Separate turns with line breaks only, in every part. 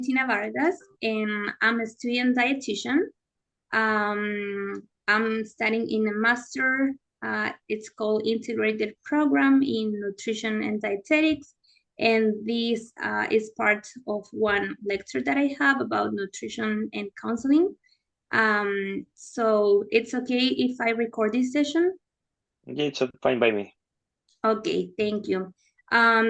Tina Vargas, and I'm a student dietitian. I'm studying in a master. It's called Integrated Program in Nutrition and Dietetics. And this is part of one lecture that I have about nutrition and counseling. So it's okay if I record this session?
Yeah, it's fine by me.
Okay, thank you.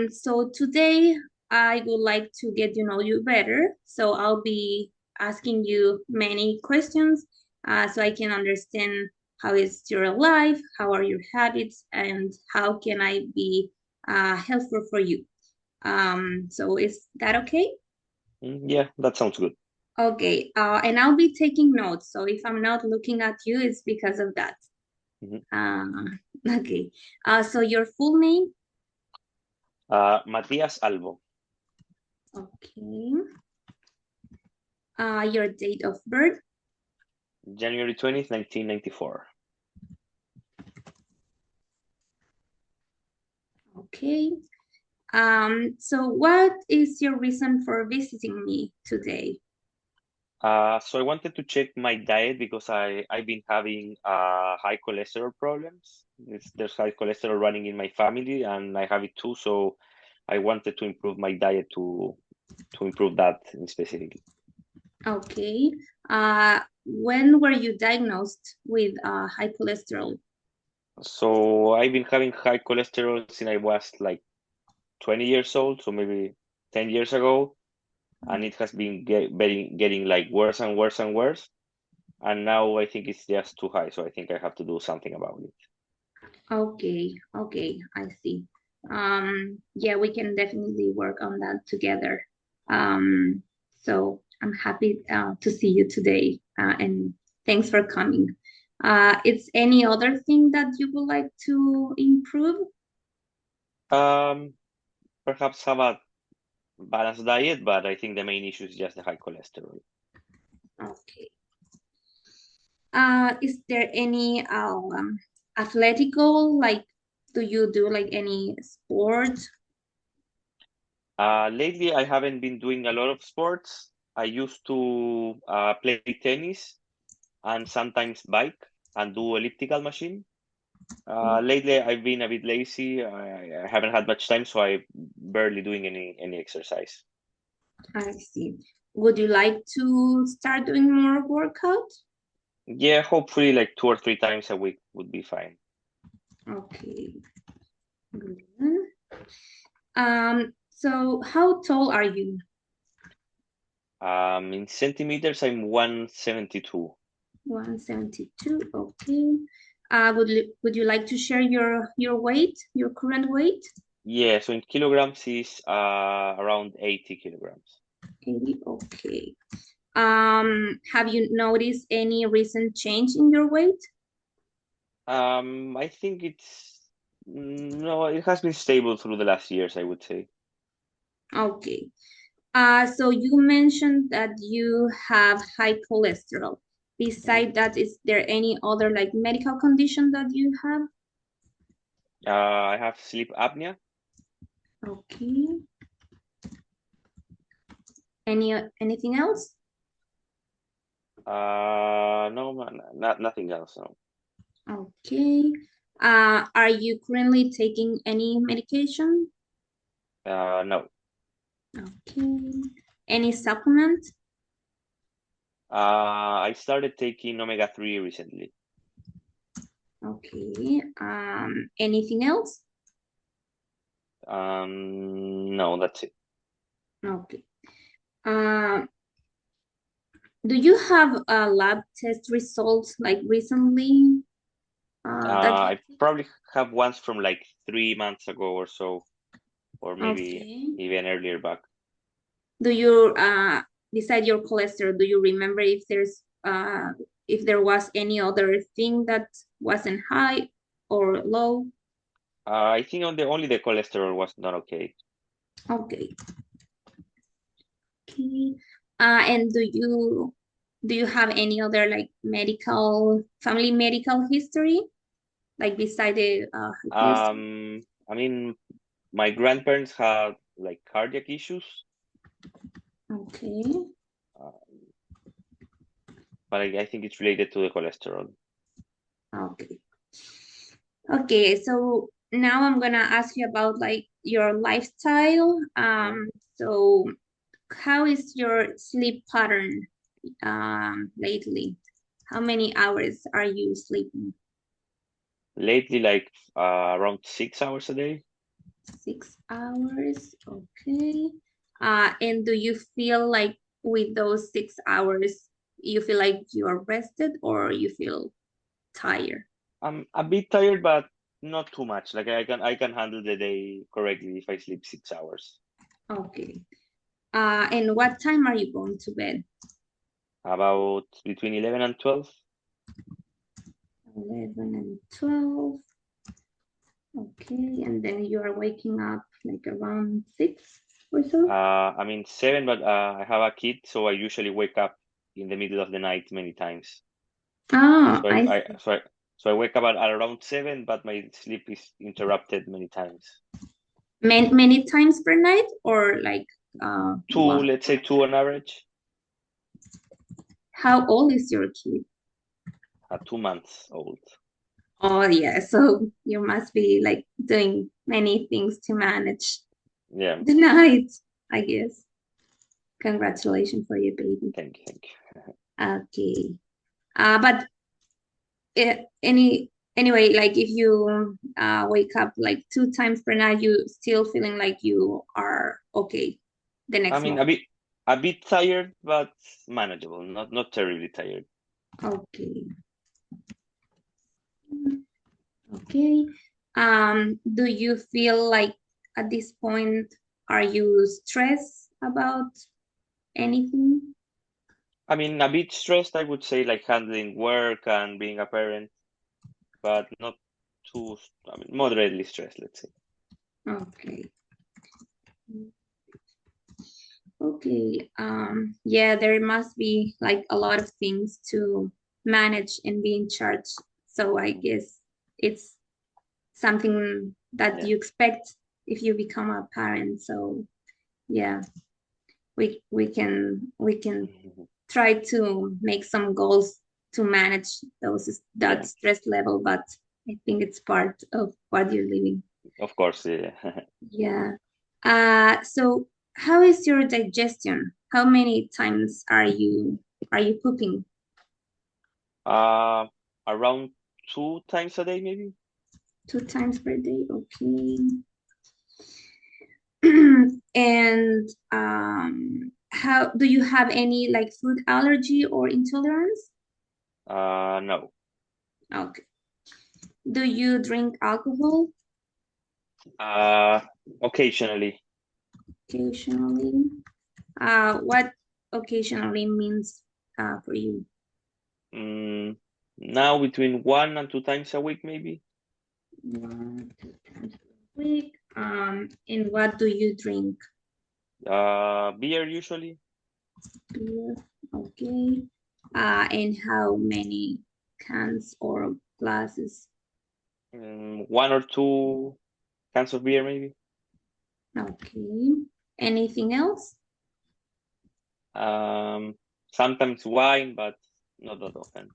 So today I would like to get to know you better. So I'll be asking you many questions so I can understand how is your life, how are your habits, and how can I be helpful for you. So is that okay?
Yeah, that sounds good.
Okay, and I'll be taking notes. So if I'm not looking at you, it's because of that.
Mhm.
Uh, okay, so your full name?
Matias Albo,
Okay. Your date of birth.
January 20th, 1994.
Okay. So what is your reason for visiting me today?
So I wanted to check my diet because I've been having high cholesterol problems. There's high cholesterol running in my family, and I have it too. So I wanted to improve my diet to improve that in specifically.
Okay. When were you diagnosed with high cholesterol?
So I've been having high cholesterol since I was like 20 years old, so maybe 10 years ago, and it has been getting like worse and worse and worse. And now I think it's just too high, so I think I have to do something about it.
Okay, okay, I see. Yeah, we can definitely work on that together. So I'm happy to see you today, and thanks for coming. Is any other thing that you would like to improve?
Um, Perhaps have a balanced diet, but I think the main issue is just the high cholesterol.
Okay. Is there any athletic goal? Like, do you do like any sport?
Lately, I haven't been doing a lot of sports. I used to play tennis and sometimes bike and do elliptical machine. Lately, I've been a bit lazy. I haven't had much time, so I'm barely doing any exercise.
I see. Would you like to start doing more workout?
Yeah, hopefully like 2 or 3 times a week would be fine.
Okay. Good. So how tall are you?
In centimeters, I'm 172.
172. Okay. Would you like to share your weight, your current weight?
Yeah, so in kilograms is around 80 kilograms.
80. Okay. Have you noticed any recent change in your weight?
I think no, it has been stable through the last years, I would say.
Okay. So you mentioned that you have high cholesterol.
Mhm.
Beside that, is there any other like medical condition that you have?
I have sleep apnea.
Okay. Anything else?
No, nothing else. No.
Okay. Are you currently taking any medication?
No.
Okay. Any supplement?
I started taking omega-3 recently.
Okay. Anything else?
No, that's it.
Okay. Uh, do you have lab test results like recently that you
I probably have ones from like 3 months ago or so, or maybe
okay.
even earlier back.
Do you beside your cholesterol, do you remember if there was any other thing that wasn't high or low?
I think only the cholesterol was not okay.
Okay. Okay. And do you have any other like family medical history? Like beside the high cholesterol?
I mean, my grandparents had like cardiac issues,
Okay.
uh, but I think it's related to the cholesterol.
Okay. Okay, so now I'm gonna ask you about like your lifestyle. So how is your sleep pattern lately? How many hours are you sleeping?
Lately, like around 6 hours a day.
6 hours, okay. And do you feel like with those 6 hours, you feel like you are rested or you feel tired?
I'm a bit tired, but not too much. Like I can handle the day correctly if I sleep 6 hours.
Okay. And what time are you going to bed?
About between 11 and 12.
11 and 12. Okay, and then you are waking up like around 6 or so?
I mean 7, but I have a kid, so I usually wake up in the middle of the night many times.
Oh,
So
I
I
see.
so I so I wake up at around 7, but my sleep is interrupted many times.
Many times per night or like
Two,
one?
let's say two on average.
How old is your kid?
2 months old.
Oh yeah, so you must be like doing many things to manage
Yeah,
the night, I guess. Congratulations for your baby.
thank you, thank you.
Okay. But anyway, like if you wake up like 2 times per night, you still feeling like you are okay the
I
next
mean
morning.
a bit tired, but manageable. Not terribly tired.
Okay. Okay. Do you feel like at this point, are you stressed about anything?
I mean a bit stressed, I would say, like handling work and being a parent, but not too. I mean moderately stressed, let's say.
Okay. Okay. Yeah, there must be like a lot of things to manage and be in charge. So I guess it's something that
Yeah.
you expect if you become a parent. So yeah, we can try to make some goals to manage that
Yeah,
stress level, but I think it's part of what you're living.
of course. Yeah.
Yeah. So how is your digestion? How many times are you pooping?
uh, Around 2 times a day, maybe.
2 times per day? Okay. And how do you have any like food allergy or intolerance?
No.
Okay. Do you drink alcohol
Uh, Occasionally.
occasionally? What occasionally means for you?
Mm, Now between 1 and 2 times a week, maybe.
1, 2 times per week. And what do you drink?
Beer usually.
Beer. Okay. And how many cans or glasses?
1 or 2 cans of beer, maybe.
Okay. Anything else?
Um, Sometimes wine, but not that often.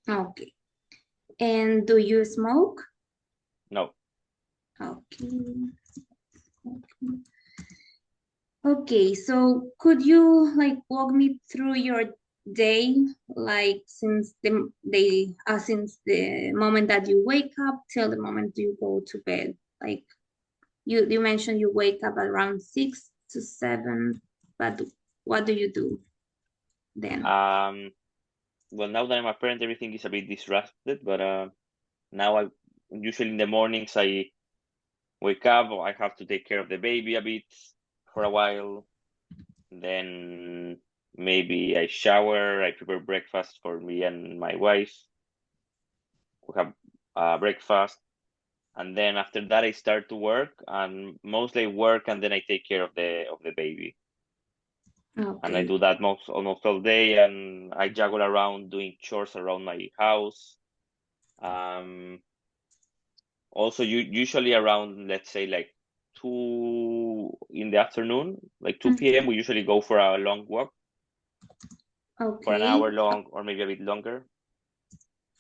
Okay. And do you smoke?
No.
Okay. Okay. Okay, so could you like walk me through your day, like since the moment that you wake up till the moment you go to bed? Like you mentioned you wake up around 6 to 7, but what do you do then?
Well, now that I'm a parent, everything is a bit disrupted, but now I usually in the mornings I wake up, or I have to take care of the baby a bit for a while. Then maybe I shower, I prepare breakfast for me and my wife. We have breakfast, and then after that I start to work, and mostly work, and then I take care of the baby, and I
Okay.
do that most almost all day, and I juggle around doing chores around my house. Um, Also, usually around, let's say, like in the afternoon, like 2 p.m. We usually go for a long walk for an
Okay.
hour long or maybe a bit longer.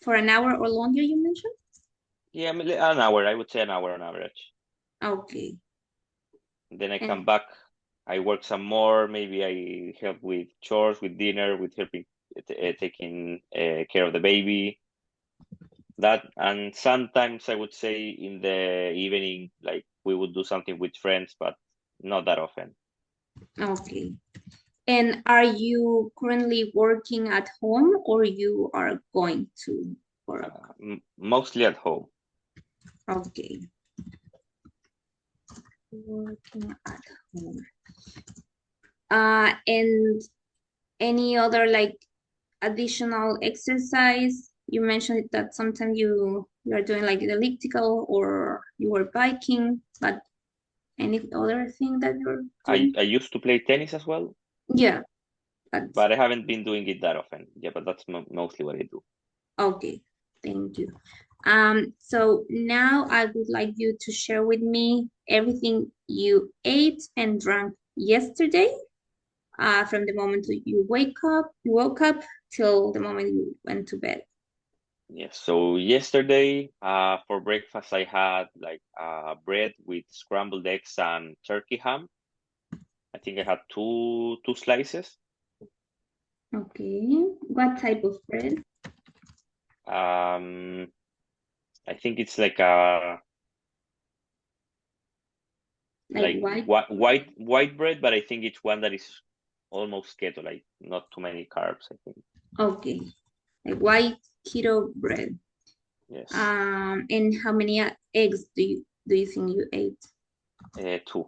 For an hour or longer, you mentioned?
Yeah, an hour. I would say an hour on average.
Okay.
Then I
And
come back. I work some more. Maybe I help with chores, with dinner, with helping taking care of the baby. That, and sometimes I would say in the evening, like we would do something with friends, but not that often.
okay. And are you currently working at home or you are going to work?
Mostly at home.
Okay. Working at home. And any other like additional exercise? You mentioned that sometimes you are doing like the elliptical or you were biking, but any other thing that you're doing?
I used to play tennis as well,
Yeah,
but I haven't been doing it that often. Yeah, but that's mostly what I do.
okay. Thank you. So now I would like you to share with me everything you ate and drank yesterday, from the moment you woke up till the moment you went to bed.
Yes. So yesterday, for breakfast, I had like bread with scrambled eggs and turkey ham. I think I had two slices.
Okay. What type of bread?
Um, I think it's like a
Like white?
white bread, but I think it's one that is almost keto, like not too many carbs, I think.
Okay. Like white keto bread.
Yes.
And how many eggs do you think you ate?
Two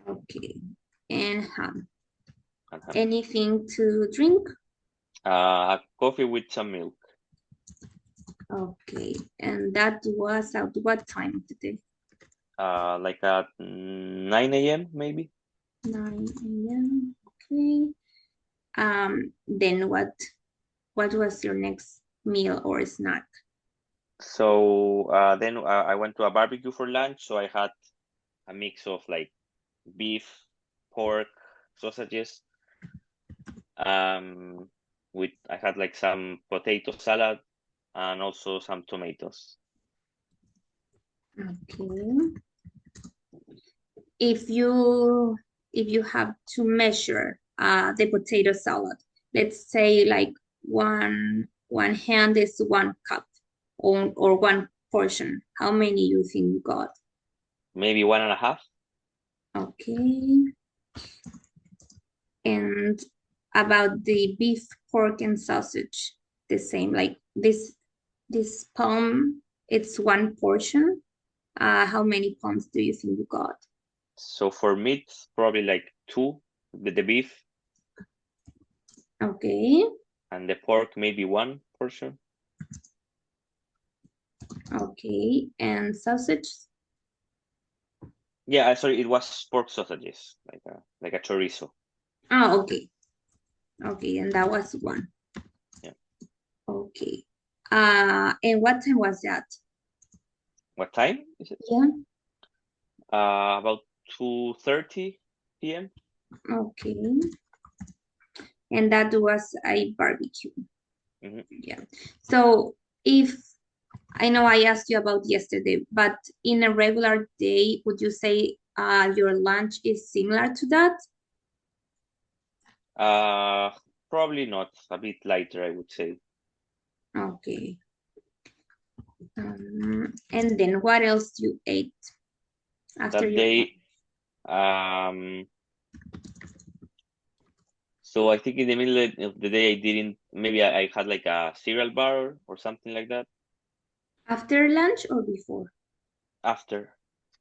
Okay. And ham.
and ham.
Anything to drink?
Coffee with some milk.
Okay. And that was at what time of the day?
Like at 9 a.m. maybe.
9 a.m. Okay. Then what was your next meal or snack?
So then I went to a barbecue for lunch. So I had a mix of like beef, pork, sausages. With I had like some potato salad and also some tomatoes.
Okay. If you have to measure the potato salad, let's say like one hand is 1 cup or one portion. How many you think you got?
Maybe 1.5.
Okay. And about the beef, pork, and sausage, the same. Like this palm, it's one portion. How many pounds do you think you got?
So for meat, probably like 2 with the beef,
Okay.
and the pork maybe 1 portion.
Okay. And sausage?
Yeah, sorry, it was pork sausages, like a chorizo.
Oh, okay. Okay, and that was one.
Yeah.
Okay. And what time was that?
What time is it?
Yeah.
About 2:30 p.m.
Okay. And that was a barbecue.
Mm-hmm.
Yeah. So if I know I asked you about yesterday, but in a regular day, would you say your lunch is similar to that?
Probably not. A bit lighter, I would say.
Okay. And then what else you ate after
That
your lunch?
day, so I think in the middle of the day, I didn't. Maybe I had like a cereal bar or something like that.
After lunch or before?
After,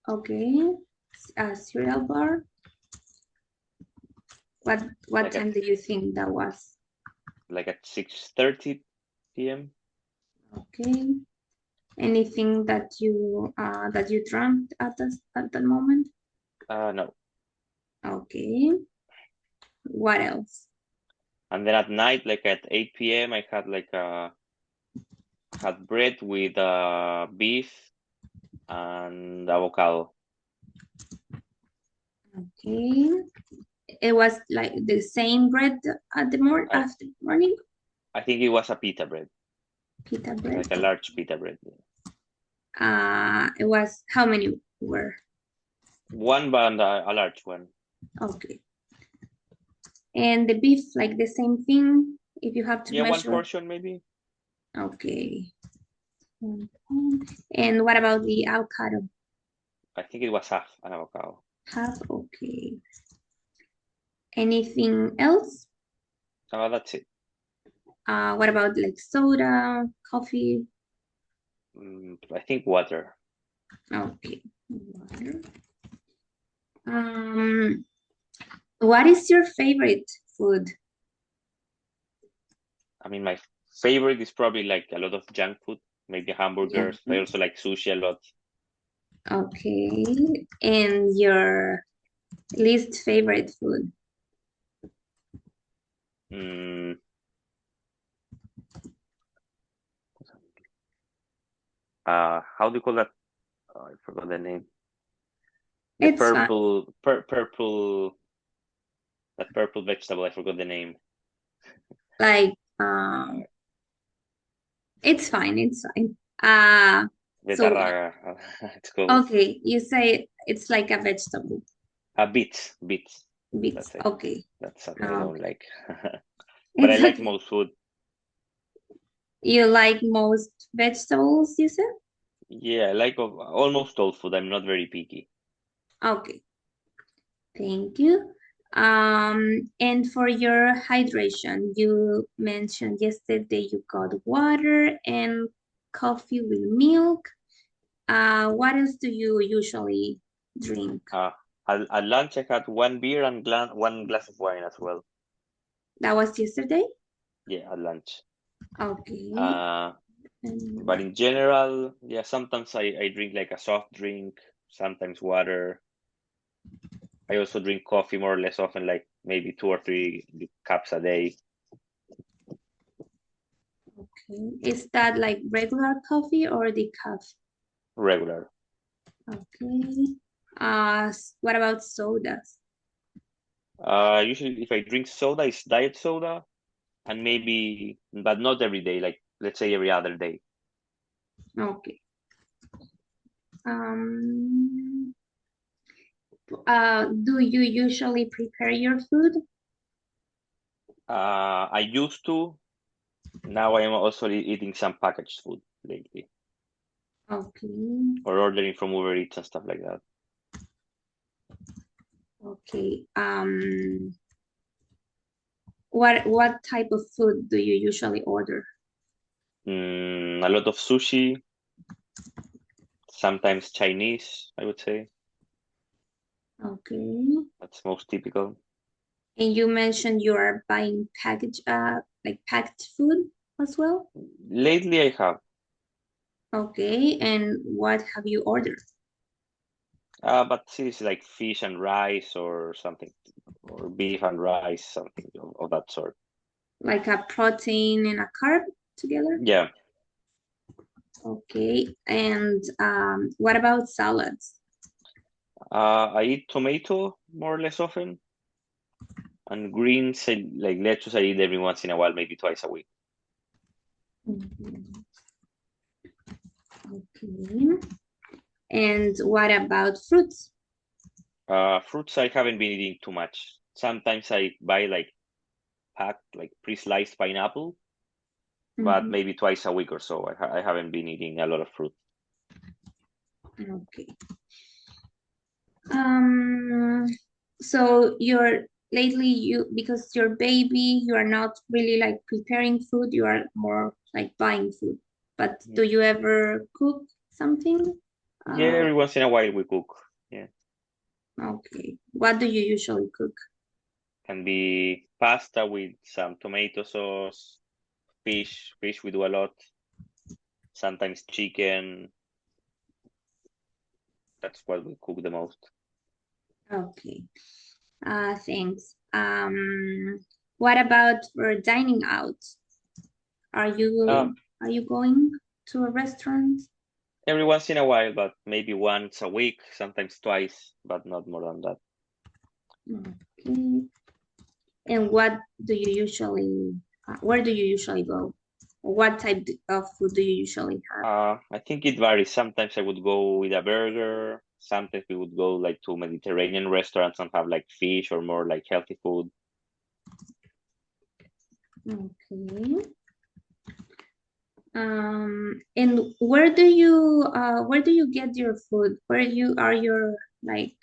Okay. A cereal bar. What
like at
time do you think that was?
6:30 p.m.
Okay. Anything that you drank at that moment?
No.
Okay. What else?
And then at night, like at 8 p.m., I had had bread with beef and avocado.
Okay. It was like the same bread at the after morning,
I think it was a pita bread,
pita bread.
like a large pita bread.
It was how many were?
One, but a large one.
Okay. And the beef, like the same thing, if you have to
Yeah, one
measure.
portion maybe.
Okay. And what about the avocado?
I think it was half an avocado.
Half, okay. Anything else?
That's it.
What about like soda, coffee?
I think water.
Okay, water. What is your favorite food?
I mean, my favorite is probably like a lot of junk food, maybe hamburgers. I also like sushi a lot.
Okay, and your least favorite food?
How do you call that? Oh, I forgot the name. The
It's fine.
purple, that purple vegetable. I forgot the name.
Like, it's fine. It's fine. So
Betarraga, it's called.
okay, you say it's like a vegetable.
Beets.
Beets.
That's it.
Okay.
That's something I don't like. But I
It's
like
okay.
most food.
You like most vegetables, you said?
Yeah, I like almost all food. I'm not very picky.
Okay. Thank you. And for your hydration, you mentioned yesterday you got water and coffee with milk. What else do you usually drink?
At lunch, I had one beer and one glass of wine as well.
That was yesterday?
Yeah, at lunch.
Okay.
But in general, yeah, sometimes I drink like a soft drink, sometimes water. I also drink coffee more or less often, like maybe 2 or 3 cups a day.
Okay. Is that like regular coffee or decaf?
Regular.
Okay. What about sodas?
Usually if I drink soda, it's diet soda, and maybe, but not every day, like let's say every other day.
Okay. Do you usually prepare your food?
I used to. Now I am also eating some packaged food lately,
Okay.
or ordering from Uber Eats and stuff like that.
Okay. What type of food do you usually order?
A lot of sushi, sometimes Chinese, I would say.
Okay.
That's most typical.
And you mentioned you are buying like packed food as well?
Lately I have,
Okay. And what have you ordered?
but it's like fish and rice or something, or beef and rice, something of that sort.
Like a protein and a carb together?
Yeah,
Okay. And what about salads?
I eat tomato more or less often, and greens, like lettuce, I eat every once in a while, maybe twice a week.
Mhm. Okay. And what about fruits?
Fruits, I haven't been eating too much. Sometimes I buy like packed, like pre-sliced pineapple, but
Mhm.
maybe twice a week or so. I haven't been eating a lot of fruit.
Okay. Um, so you're lately you because your baby, you are not really like preparing food, you are more like buying food. But
Yeah,
do you ever cook something?
yeah, every once in a while we cook. Yeah,
Okay. What do you usually cook?
can be pasta with some tomato sauce, fish we do a lot. Sometimes chicken. That's what we cook the most.
Okay. Thanks. What about for dining out? Are
Uh,
you going to a restaurant?
every once in a while, but maybe once a week, sometimes twice, but not more than that.
Okay. And what do you usually, where do you usually go? What type of food do you usually have?
I think it varies. Sometimes I would go with a burger. Sometimes we would go like to Mediterranean restaurants and have like fish or more like healthy food.
Okay. And where do you get your food? Where you are your like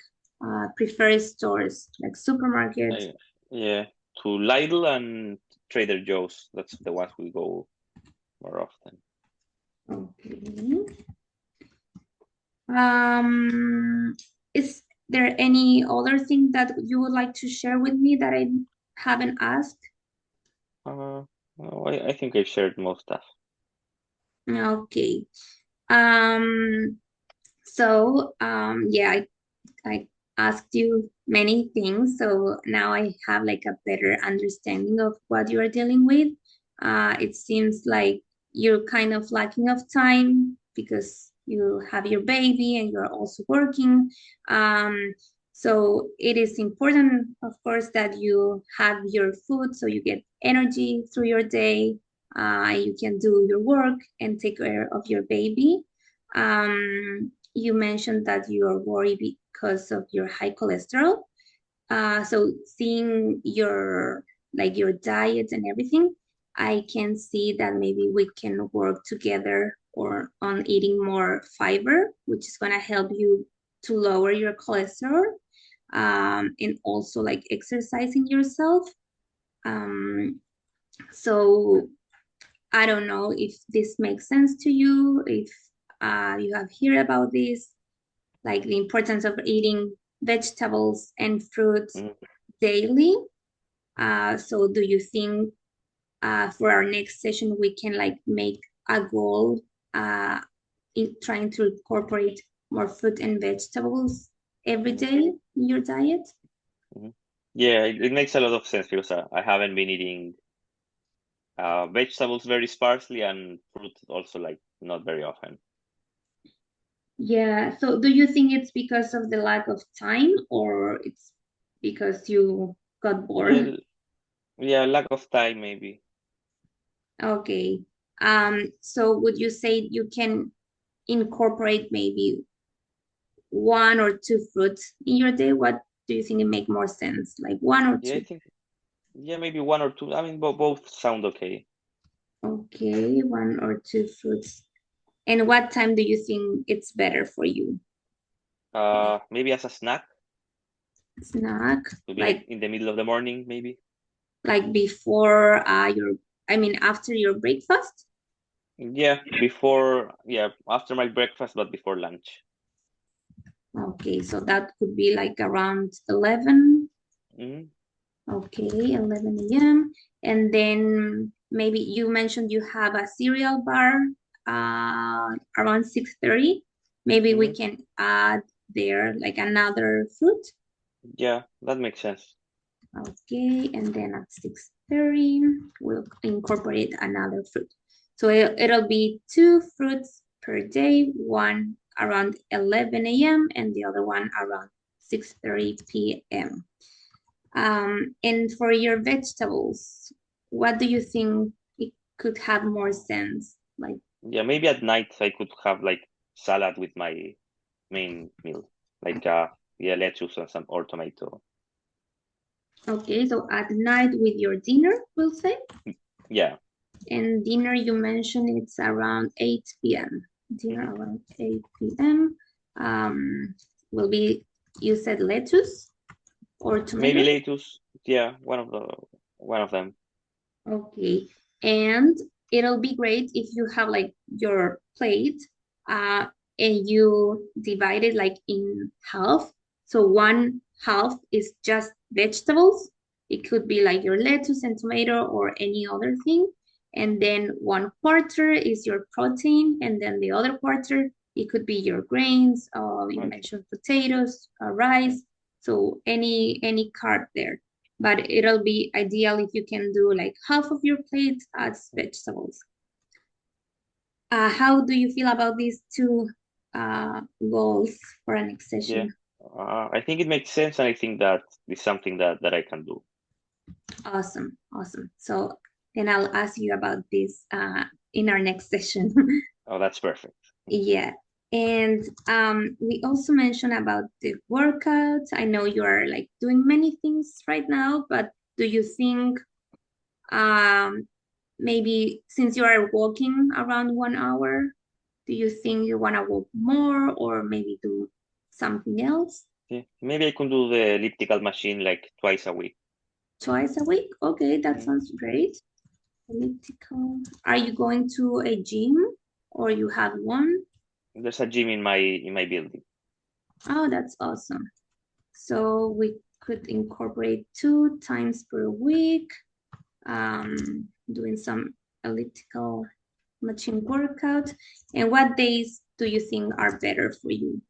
preferred stores, like supermarkets?
Yeah, to Lidl and Trader Joe's. That's the ones we go more often.
Okay. Um, is there any other thing that you would like to share with me that I haven't asked?
No, I think I shared most stuff.
Okay. Um, yeah, I asked you many things, so now I have like a better understanding of what you are dealing with. It seems like you're kind of lacking of time because you have your baby and you're also working. Um, so it is important, of course, that you have your food so you get energy through your day. You can do your work and take care of your baby. You mentioned that you are worried because of your high cholesterol. So seeing your your diet and everything, I can see that maybe we can work together or on eating more fiber, which is gonna help you to lower your cholesterol, and also like exercising yourself. Um, so I don't know if this makes sense to you, if you have heard about this, like the importance of eating vegetables and fruits
Mhm.
daily. So do you think for our next session we can like make a goal in trying to incorporate more fruit and vegetables every
Mhm.
day in your diet?
Mhm. Yeah, it makes a lot of sense because I haven't been eating vegetables very sparsely and fruit also like not very often.
Yeah, so do you think it's because of the lack of time or it's because you got
Yeah,
bored?
yeah, lack of time maybe.
Okay. So would you say you can incorporate maybe one or two fruits in your day? What do you think it make more sense? Like one or
Yeah, I
two?
think yeah maybe one or two. I mean, both sound okay.
Okay, one or two fruits. And what time do you think it's better for you?
Maybe as a snack
Snack,
to be like in the middle of the morning maybe.
like before your, I mean after your breakfast?
Yeah, before yeah after my breakfast but before lunch.
Okay, so that could be like around 11.
Hmm.
Okay, 11 a.m. And then maybe you mentioned you have a cereal bar around 6:30. Maybe we
Hmm.
can add there like another fruit.
Yeah, that makes sense.
Okay, and then at 6:30, we'll incorporate another fruit. So it'll be two fruits per day, one around 11 a.m. and the other one around 6:30 p.m. And for your vegetables, what do you think it could have more sense? Like,
Yeah, maybe at night I could have like salad with my main meal, like yeah, lettuce and some or tomato.
okay, so at night with your dinner, we'll say.
Yeah.
And dinner, you mentioned it's around 8 p.m.
Hmm.
Dinner around 8 p.m. Um, will be, you said lettuce or
Maybe
tomato?
lettuce. Yeah, one of them.
Okay. And it'll be great if you have like your plate uh, and you divide it like in half. So one half is just vegetables. It could be like your lettuce and tomato or any other thing. And then one quarter is your protein. And then the other quarter, it could be your grains. You
Okay.
mentioned potatoes, rice. So any carb there, but it'll be
Mm.
ideal if you can do like half of your plate as vegetables. How do you feel about these two goals for our next
Yeah.
session?
I think it makes sense, and I think that is something that I can do.
Awesome, awesome. So then I'll ask you about this in our next session.
Oh, that's perfect.
Yeah. And we also mentioned about the workouts. I know you are like doing many things right now, but do you think um, maybe since you are walking around 1 hour, do you think you want to walk more or maybe do something else?
Yeah. Maybe I can do the elliptical machine like twice a week.
Twice a week? Okay, that
Mm.
sounds great. Elliptical. Are you going to a gym or you have one?
There's a gym in my building.
Oh, that's awesome. So we could incorporate 2 times per week, doing some elliptical machine workout. And what days do you think are better for you?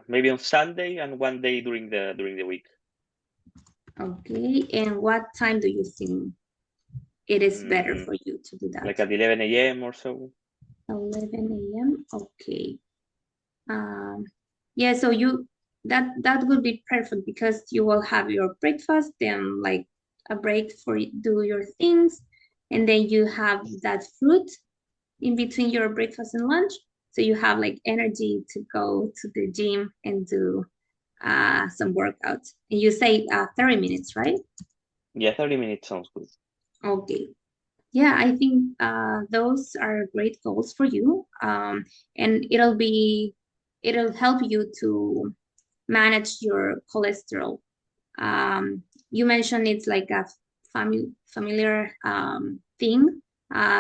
Maybe on Sunday and one day during the week.
Okay, and what time do you think it is better
Mm,
for you to do that?
like at 11 a.m. or so.
11 a.m. Okay. Um, yeah, so that would be perfect because you will have your breakfast, then like a break for do your things, and then you have that fruit in between your breakfast and lunch. So you have like energy to go to the gym and do some workouts. And you say 30 minutes, right?
Yeah, 30 minutes sounds good.
Okay. Yeah, I think those are great goals for you. And it'll help you to manage your cholesterol. You mentioned it's like a familiar thing.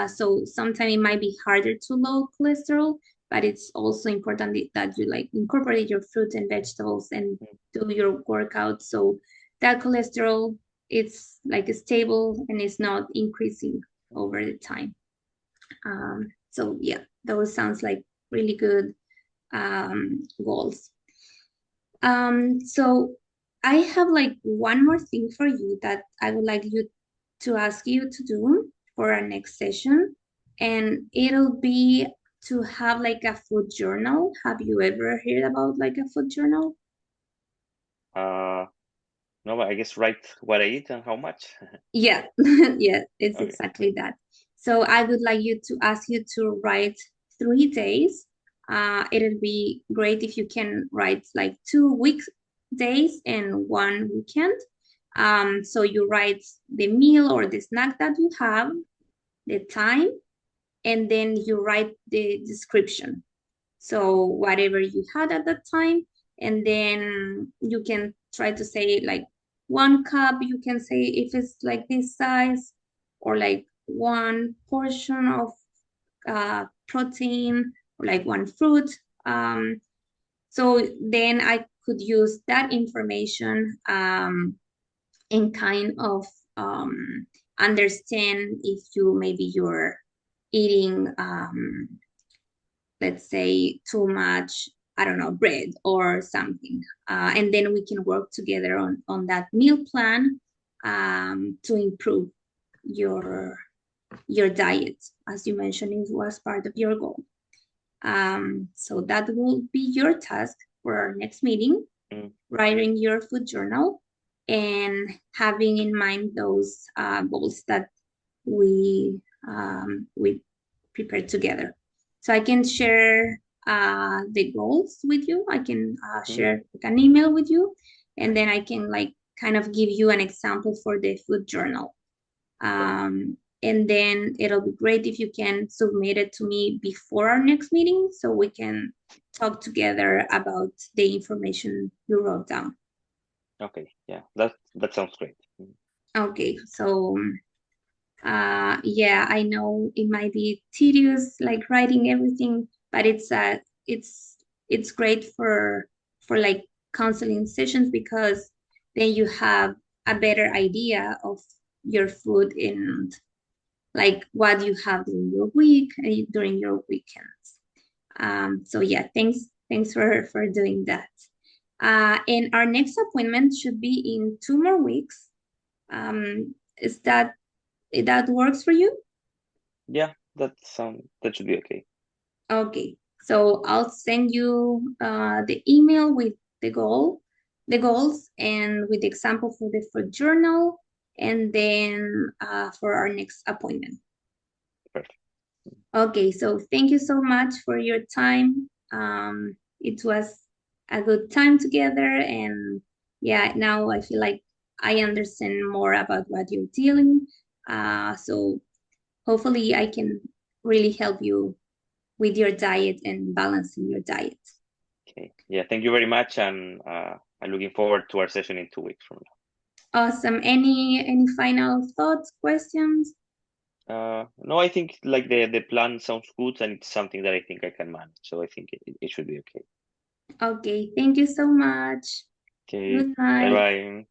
So sometimes it might be harder to low cholesterol, but it's also important that you like incorporate your fruits and vegetables and do your workout. So that cholesterol it's like stable and it's not increasing over the time. So yeah, those sounds like really good goals. So I have like one more thing for you that I would like you to ask you to do for our next session, and it'll be to have like a food journal. Have you ever heard about like a food journal?
Uh, no, but I guess write what I eat and how much.
Yeah, yeah, it's
Okay.
exactly that. So I would like you to ask you to write 3 days. It'll be great if you can write like 2 weekdays and one weekend. So you write the meal or the snack that you have, the time, and then you write the description. So whatever you had at that time, and then you can try to say like 1 cup, you can say if it's like this size, or like 1 portion of protein, or like one fruit. So then I could use that information and kind of understand if you maybe you're eating let's say too much, I don't know, bread or something, and then we can work together on that meal plan to improve your your diet, as you mentioned it was part of your goal. So that will be your task for our next meeting,
Mm.
writing your food journal and having in mind those goals that we prepared together. So I can share the goals with you. I can
Mm.
share an email with you, and then I can like kind of give you an example for the food journal. And then it'll be great if you can submit it to me before our next meeting so we can talk together about the information you wrote down.
Okay. Yeah, that sounds great. Mm.
Okay, so yeah, I know it might be tedious like writing everything, but it's great for like counseling sessions because then you have a better idea of your food and like what you have during your week and during your weekends. So yeah, thanks for doing that. And our next appointment should be in 2 more weeks. Is that works for you?
Yeah, that should be okay.
Okay, so I'll send you the email with the goals, and with the example for the journal, and then for our next appointment.
Perfect.
Okay, so thank you so much for your time. It was a good time together, and yeah, now I feel like I understand more about what you're dealing. So hopefully I can really help you with your diet and balancing your diet.
Okay. Yeah, thank you very much, and I'm looking forward to our session in 2 weeks from
Awesome. Any final thoughts, questions?
now. No, I think like the plan sounds good, and it's something that I think I can manage. So I think it should be okay.
Okay, thank you so much.
Okay.
Good
Bye
night.
bye.